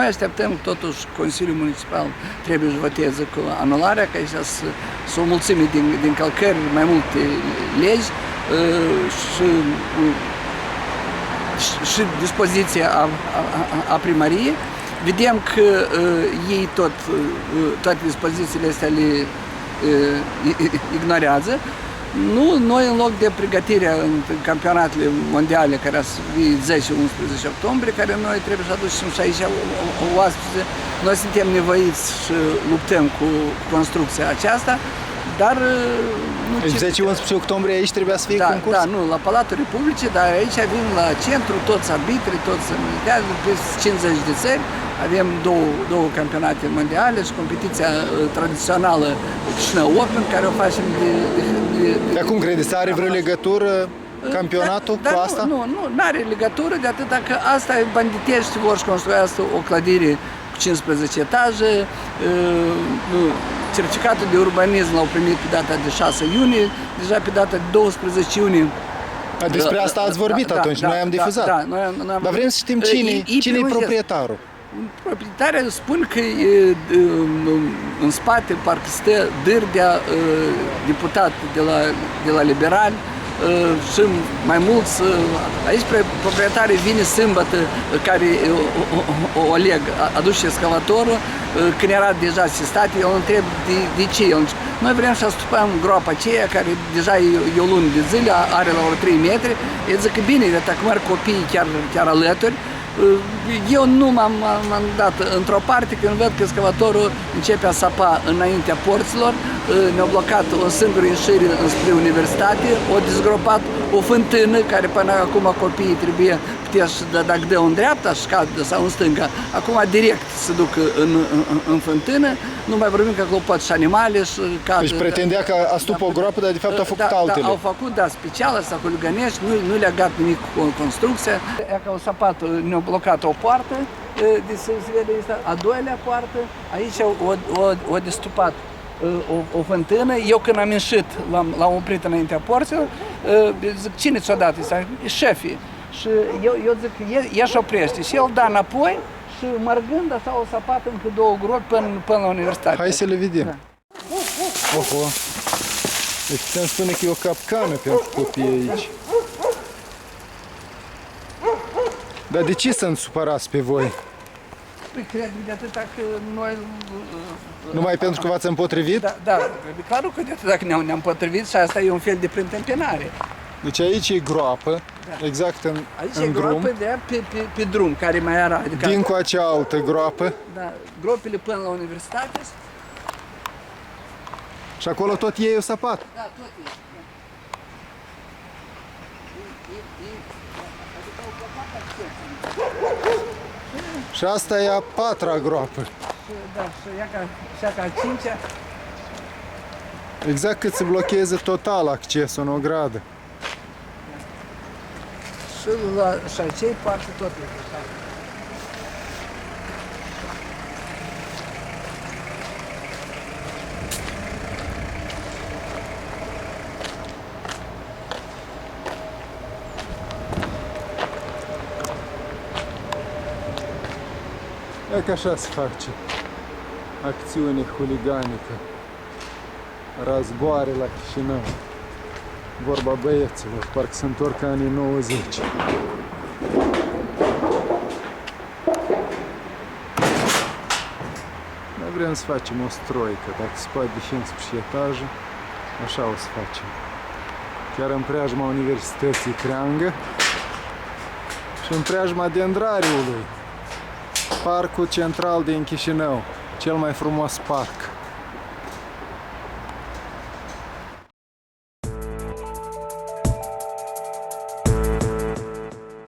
Noi așteptăm, totuși, Consiliul Municipal trebuie să voteze cu anularea, că aici sunt o mulțime din călcări, mai multe legi și dispoziția a primăriei. Vedem că ei toate dispozițiile astea le ignorează. Nu, noi în loc de pregătirea în campionatele mondiale care să fie 10-11 octombrie, care noi trebuie să aducem și aici o oaspete, noi suntem nevoiți să luptăm cu construcția aceasta, dar... Deci 10-11 octombrie aici trebuia să fie concurs? Da, nu, la Palatul Republicii, dar aici vin la centru toți arbitri, toți militari, peste 50 de țări. Avem două campionate mondiale și competiția tradițională Chișinău Open, care o facem de... Acum credeți, are vreo legătură campionatul cu asta? Nu are legătură, de atât că asta e banditești, vor să construiască o clădire cu 15 etaje. Certificatul de urbanism l-au primit pe data de 6 iunie, deja pe data de 12 iunie. Despre asta ați vorbit atunci, noi am difuzat. Dar vrem să știm cine e proprietarul. Proprietarii spun că în spate parcă stă Dârdea, deputat de la Liberali, și mai mulți. Aici proprietarii vine sâmbătă, care Oleg aduce excavatorul, când era deja asistat, eu îl întreb de ce. Noi vrem să astupăm groapa aceea, care deja e o lună de zile, are la ori 3 metri. Eu zic că bine, dacă merg copiii chiar alături. Eu nu m-am dat într-o parte, când văd că excavatorul începe a sapa înaintea porților, ne-a blocat o singură ieșire înspre universitate, o dezgropat o fântână, care până acum copiii trebuie dacă dă în dreapta și cad sau în stânga, acum direct se duc în fântână, nu mai vorbim că acolo pot și animale și cad. Deci pretindea că a stupat o groapă, dar de fapt a făcut altele. Au făcut, specială, s-a huligănești, nu le-a gat nimic cu construcția. E ca o sapat, ne-a blocat o poartă, de se vede asta, a doilea poartă, aici o destupat o fântână. Eu când am ieșit, l-am oprit înaintea porților, zic, cine ți-o dat? Șefii. Și eu zic, ea-și oprește. Și el da înapoi și mărgând, așa o sapat încă 2 gropi până la universitate. Hai să le vedem. Da. Oho! Deci putem spune că e o capcană pentru copii aici. Dar de ce să-mi supărați pe voi? Păi cred de atâta că noi... Numai pentru că v-ați împotrivit? Da, clar că de atâta că ne-am împotrivit și asta e un fel de preîntâmpinare. Deci aici e groapă, exact în aici în e drum. groapă pe drum, care mai era. Adică, din cu acea altă groapă. Da, gropile până la universitate. Și acolo tot ei o sapat. Da, tot ei. Adică au blocat accesul. Și asta e a 4-a groapă. Da, și ea ca a 5-a. Exact cât se blocheze total accesul în ogradă. Și acei parte tot e blocat. E că așa se face acțiune huliganică, războare la Chișinău. Vorba băieților, parcă se întorc anii 90. Noi vrem să facem o stroică, dacă se poate de 15 etaje, așa o să facem. Chiar în preajma Universității Creangă și în preajma Dendrariului, parcul central din Chișinău, cel mai frumos parc.